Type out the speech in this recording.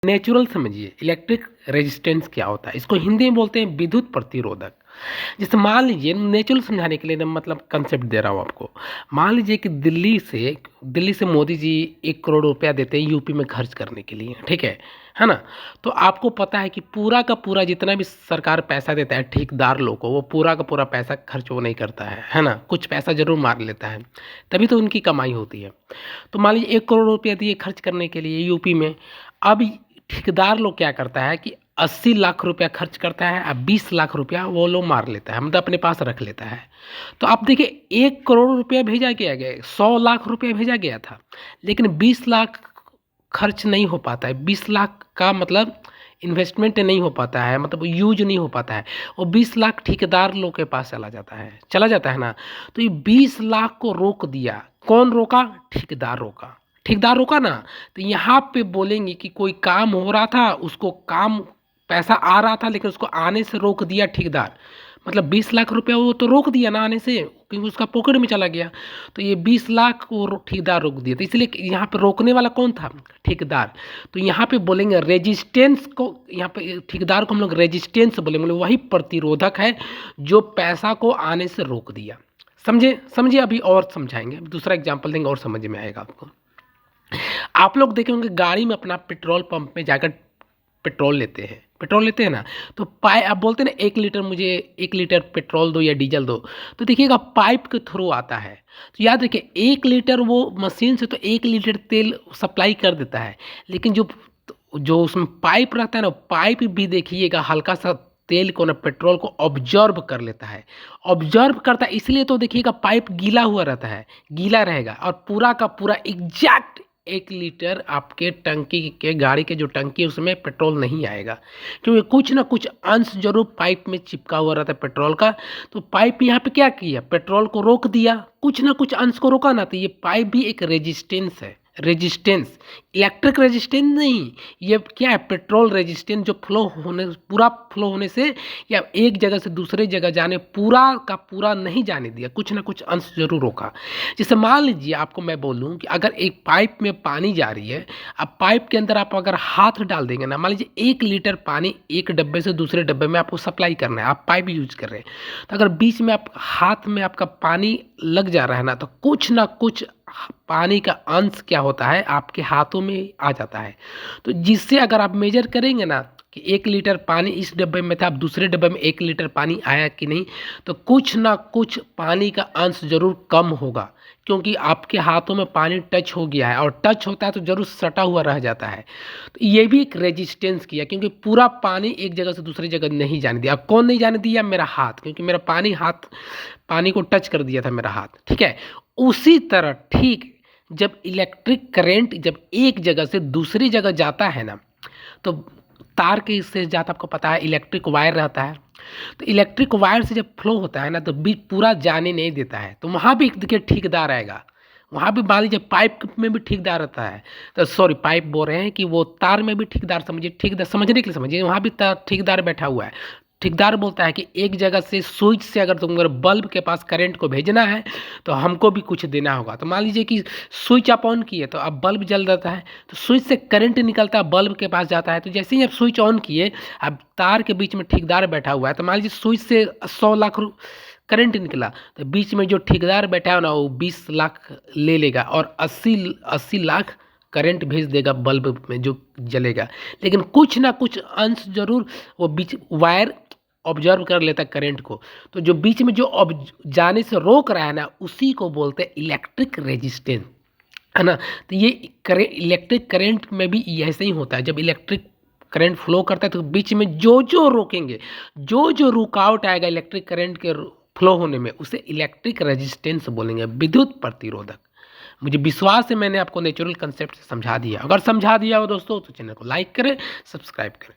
Natural समझिए, electric resistance क्या होता है, इसको हिंदी में बोलते हैं विद्युत प्रतिरोधक। जैसे मान लीजिए, नेचुरल समझाने के लिए ना मतलब कंसेप्ट दे रहा हूँ आपको। मान लीजिए कि दिल्ली से मोदी जी 1 करोड़ रुपया देते हैं यूपी में खर्च करने के लिए, ठीक है ना। तो आपको पता है कि पूरा का पूरा जितना भी सरकार पैसा देता है ठेकेदार लोग को, वो पूरा का पूरा पैसा खर्च वो नहीं करता है ना, कुछ पैसा जरूर मार लेता है, तभी तो उनकी कमाई होती है। तो मान लीजिए 1 करोड़ रुपया दिए खर्च करने के लिए यूपी में। अब ठेकेदार लोग क्या करता है कि 80 लाख रुपया खर्च करता है, अब 20 लाख रुपया वो लोग मार लेता है, मतलब अपने पास रख लेता है। तो आप देखिए 1 करोड़ रुपया भेजा गया 100 लाख रुपया भेजा गया था, लेकिन 20 लाख खर्च नहीं हो पाता है। 20 लाख का मतलब इन्वेस्टमेंट नहीं हो पाता है, मतलब यूज नहीं हो पाता है। और 20 लाख ठेकेदार लोग के पास चला जाता है ना। तो ये 20 लाख को रोक दिया, कौन रोका? ठेकेदार रोका ना। तो यहाँ पे बोलेंगे कि कोई काम हो रहा था, उसको काम पैसा आ रहा था लेकिन उसको आने से रोक दिया ठेकेदार, मतलब 20 लाख रुपया वो तो रोक दिया ना आने से, क्योंकि उसका पॉकेट में चला गया। तो ये 20 लाख को ठेकेदार रोक दिया, तो इसलिए यहाँ पे रोकने वाला कौन था? ठेकेदार। तो यहाँ पे बोलेंगे रेजिस्टेंस को, यहाँ पे ठेकेदार को हम लोग रेजिस्टेंस बोलेंगे, मतलब वही प्रतिरोधक है जो पैसा को आने से रोक दिया। समझे अभी और समझाएंगे, दूसरा एग्जाम्पल देंगे और समझ में आएगा आपको। आप लोग देखे होंगे गाड़ी में अपना पेट्रोल पंप में जाकर पेट्रोल लेते हैं ना। तो आप बोलते हैं ना 1 लीटर, मुझे 1 लीटर पेट्रोल दो या डीजल दो। तो देखिएगा पाइप के थ्रू आता है। तो याद रखिए 1 लीटर वो मशीन से तो 1 लीटर तेल सप्लाई कर देता है, लेकिन जो जो उसमें पाइप रहता है ना, पाइप भी देखिएगा हल्का सा तेल को ना, पेट्रोल को ऑब्जर्व कर लेता है। ऑब्जर्व करता है इसलिए तो देखिएगा पाइप गीला हुआ रहता है, गीला रहेगा, और पूरा का पूरा एग्जैक्ट 1 लीटर आपके टंकी के, गाड़ी के जो टंकी है उसमें पेट्रोल नहीं आएगा, क्योंकि कुछ ना कुछ अंश जरूर पाइप में चिपका हुआ रहता है पेट्रोल का। तो पाइप यहाँ पे क्या किया? पेट्रोल को रोक दिया, कुछ ना कुछ अंश को रोका ना। तो ये पाइप भी एक रेजिस्टेंस है, रेजिस्टेंस, इलेक्ट्रिक रेजिस्टेंस नहीं, ये क्या है? पेट्रोल रेजिस्टेंस, जो पूरा फ्लो होने से या एक जगह से दूसरे जगह जाने, पूरा का पूरा नहीं जाने दिया, कुछ ना कुछ अंश जरूर रोका। जैसे मान लीजिए आपको मैं बोलूं कि अगर एक पाइप में पानी जा रही है, अब पाइप के अंदर आप अगर हाथ डाल देंगे ना, मान लीजिए 1 लीटर पानी एक डब्बे से दूसरे डब्बे में आपको सप्लाई करना है, आप पाइप यूज कर रहे हैं। तो अगर बीच में आप हाथ में आपका पानी लग जा रहा है ना, तो कुछ ना कुछ पानी का अंश क्या होता है? आपके हाथों में आ जाता है। तो जिससे अगर आप मेजर करेंगे ना कि 1 लीटर पानी इस डब्बे में था, अब दूसरे डब्बे में 1 लीटर पानी आया कि नहीं, तो कुछ ना कुछ पानी का अंश जरूर कम होगा, क्योंकि आपके हाथों में पानी टच हो गया है, और टच होता है तो जरूर सटा हुआ रह जाता है। तो ये भी एक रेजिस्टेंस किया, क्योंकि पूरा पानी एक जगह से दूसरी जगह नहीं जाने दिया। अब कौन नहीं जाने दिया? मेरा हाथ, क्योंकि मेरा पानी को टच कर दिया था मेरा हाथ, ठीक है। उसी तरह ठीक जब इलेक्ट्रिक करंट जब एक जगह से दूसरी जगह जाता है ना, तो तार के इससे जाता, आपको पता है इलेक्ट्रिक वायर रहता है। तो इलेक्ट्रिक वायर से जब फ्लो होता है ना, तो बीच पूरा जाने नहीं देता है। तो वहाँ भी देखिए ठेकेदार आएगा, वहाँ भी मान लीजिए पाइप में भी ठेकेदार रहता है, तो सॉरी पाइप बोल रहे हैं कि वो तार में भी ठेकेदार, समझिए ठेकेदार, समझने के लिए समझिए, वहाँ भी ठेकेदार बैठा हुआ है। ठेकेदार बोलता है कि एक जगह से स्विच से अगर तुम बल्ब के पास करंट को भेजना है तो हमको भी कुछ देना होगा। तो मान लीजिए कि स्विच आप ऑन किए तो अब बल्ब जल जाता है, तो स्विच से करंट निकलता है, बल्ब के पास जाता है। तो जैसे ही आप स्विच ऑन किए, अब तार के बीच में ठेकेदार बैठा हुआ है, तो मान लीजिए स्विच से 100 लाख करंट निकला, तो बीच में जो ठेकेदार बैठा है ना, वो 20 लाख ले लेगा और 80 लाख करंट भेज देगा बल्ब में जो जलेगा। लेकिन कुछ ना कुछ अंश जरूर वो बीच वायर ऑब्जर्व कर लेता करंट को। तो जो बीच में जो जाने से रोक रहा है ना, उसी को बोलते हैं इलेक्ट्रिक रेजिस्टेंस, है ना। तो ये इलेक्ट्रिक करंट में भी ऐसे ही होता है। जब इलेक्ट्रिक करंट फ्लो करता है तो बीच में जो जो रोकेंगे, जो जो रुकावट आएगा इलेक्ट्रिक करंट के फ्लो होने में, उसे इलेक्ट्रिक रेजिस्टेंस बोलेंगे, विद्युत प्रतिरोधक। मुझे विश्वास है मैंने आपको नेचुरल कंसेप्ट से समझा दिया। अगर समझा दिया हो दोस्तों तो चैनल को लाइक करें, सब्सक्राइब करें।